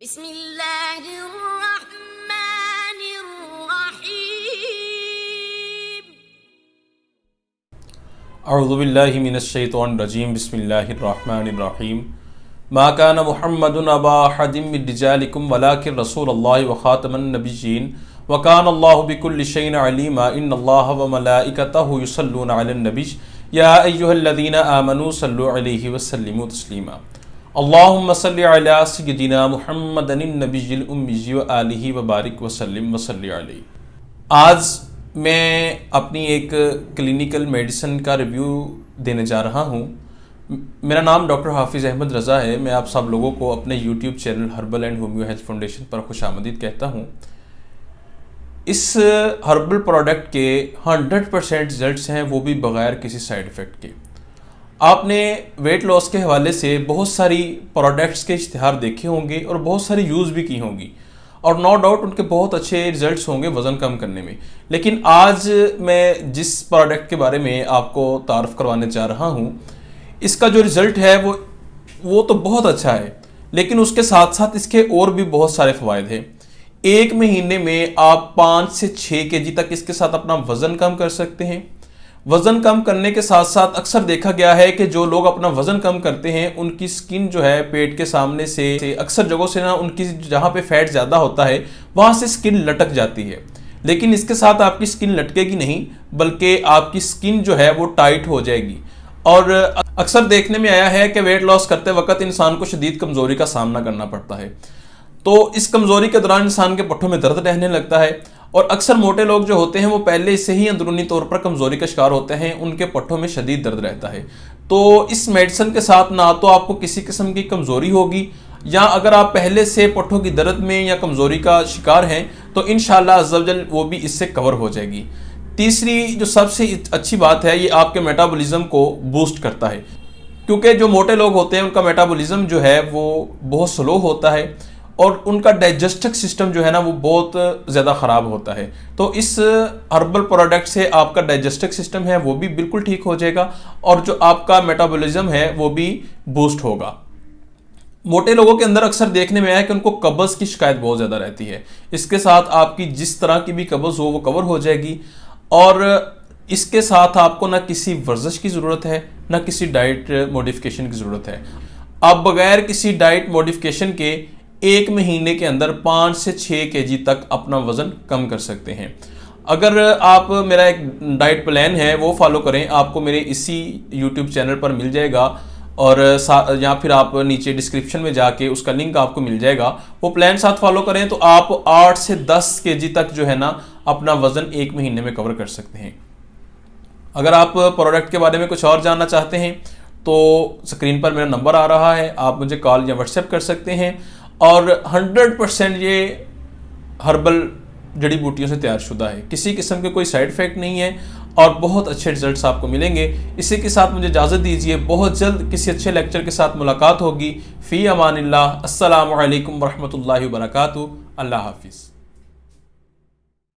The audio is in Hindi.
बिस्मिल्लाहिर्रहमानिर्रहीम। अऊज़ुबिल्लाहि मिनश्शैतानिर्रजीम। बिस्मिल्लाहिर्रहमानिर्रहीम। मा कान मुहम्मदुन अबा अहदिम मिन रिजालिकुम वलाकिन रसूलुल्लाहि व खातमन नबिय्यीन व कान अल्लाहु बिकुल्लि शैइन अलीमा। इन्नल्लाहा व मलाइकतहु युसल्लूना अलन नबी या अय्युहल्लज़ीना आमनू सल्लु अलैहि व सल्लिमू तस्लीमा। अल्लाहुम्मा सल्लि अला सय्यिदिना मुहम्मदिन नबिय्यिल उम्मी व आलिहि व बारिक व सल्लिम व सल्लि अलैहि। आज मैं अपनी एक क्लिनिकल मेडिसिन का रिव्यू देने जा रहा हूँ। मेरा नाम डॉक्टर हाफिज़ अहमद रज़ा है। मैं आप सब लोगों को अपने YouTube channel herbal and homeo health foundation पर खुशामदीद कहता हूँ। इस हर्बल प्रोडक्ट के 100% रिजल्ट्स हैं, वो भी बग़ैर किसी साइड इफ़ेक्ट के। आपने वेट लॉस के हवाले से बहुत सारी प्रोडक्ट्स के इश्तिहार देखे होंगे और बहुत सारी यूज़ भी की होंगी और नो डाउट उनके बहुत अच्छे रिजल्ट्स होंगे वज़न कम करने में। लेकिन आज मैं जिस प्रोडक्ट के बारे में आपको तारुफ करवाने जा रहा हूँ, इसका जो रिज़ल्ट है वो तो बहुत अच्छा है, लेकिन उसके साथ साथ इसके और भी बहुत सारे फ़वाइद हैं। एक महीने में आप 5 से 6 केजी तक इसके साथ अपना वज़न कम कर सकते हैं। वज़न कम करने के साथ साथ अक्सर देखा गया है कि जो लोग अपना वज़न कम करते हैं उनकी स्किन जो है पेट के सामने से अक्सर जगहों से ना, उनकी जहाँ पे फैट ज़्यादा होता है वहाँ से स्किन लटक जाती है। लेकिन इसके साथ आपकी स्किन लटकेगी नहीं, बल्कि आपकी स्किन जो है वो टाइट हो जाएगी। और अक्सर देखने में आया है कि वेट लॉस करते वक्त इंसान को शदीद कमज़ोरी का सामना करना पड़ता है। तो इस कमज़ोरी के दौरान इंसान के पट्ठों में दर्द रहने लगता है और अक्सर मोटे लोग जो होते हैं वो पहले से ही अंदरूनी तौर पर कमज़ोरी का शिकार होते हैं, उनके पट्ठों में शदीद दर्द रहता है। तो इस मेडिसिन के साथ ना तो आपको किसी किस्म की कमज़ोरी होगी, या अगर आप पहले से पट्ठों की दर्द में या कमज़ोरी का शिकार हैं तो इंशाअल्लाह अज़्ज़वजल वो भी इससे कवर हो जाएगी। तीसरी जो सबसे अच्छी बात है, ये आपके मेटाबॉलिज्म को बूस्ट करता है, क्योंकि जो मोटे लोग होते हैं उनका मेटाबॉलिज्म जो है वो बहुत स्लो होता है और उनका डाइजेस्टिव सिस्टम जो है ना वो बहुत ज़्यादा ख़राब होता है। तो इस हर्बल प्रोडक्ट से आपका डाइजेस्टिव सिस्टम है वो भी बिल्कुल ठीक हो जाएगा और जो आपका मेटाबॉलिज्म है वो भी बूस्ट होगा। मोटे लोगों के अंदर अक्सर देखने में आया कि उनको कब्ज़ की शिकायत बहुत ज़्यादा रहती है। इसके साथ आपकी जिस तरह की भी कब्ज़ हो वो कवर हो जाएगी और इसके साथ आपको ना किसी वर्जिश की ज़रूरत है ना किसी डाइट मॉडिफिकेशन की ज़रूरत है। आप बगैर किसी डाइट मॉडिफिकेशन के एक महीने के अंदर 5 से 6 केजी तक अपना वज़न कम कर सकते हैं। अगर आप मेरा एक डाइट प्लान है वो फॉलो करें, आपको मेरे इसी यूट्यूब चैनल पर मिल जाएगा और या फिर आप नीचे डिस्क्रिप्शन में जाके उसका लिंक आपको मिल जाएगा। वो प्लान साथ फॉलो करें तो आप 8 से 10 केजी तक जो है ना अपना वज़न एक महीने में कवर कर सकते हैं। अगर आप प्रोडक्ट के बारे में कुछ और जानना चाहते हैं तो स्क्रीन पर मेरा नंबर आ रहा है, आप मुझे कॉल या व्हाट्सएप कर सकते हैं। और 100% ये हर्बल जड़ी बूटियों से तैयार शुदा है, किसी किस्म के कोई साइड इफ़ेक्ट नहीं है और बहुत अच्छे रिजल्ट्स आपको मिलेंगे। इसी के साथ मुझे इजाज़त दीजिए, बहुत जल्द किसी अच्छे लेक्चर के साथ मुलाकात होगी। फ़ी अमानिल्लाह। अस्सलामु अलैकुम वरहमतुल्लाहि वबरकातुहू। अल्लाह हाफिज़।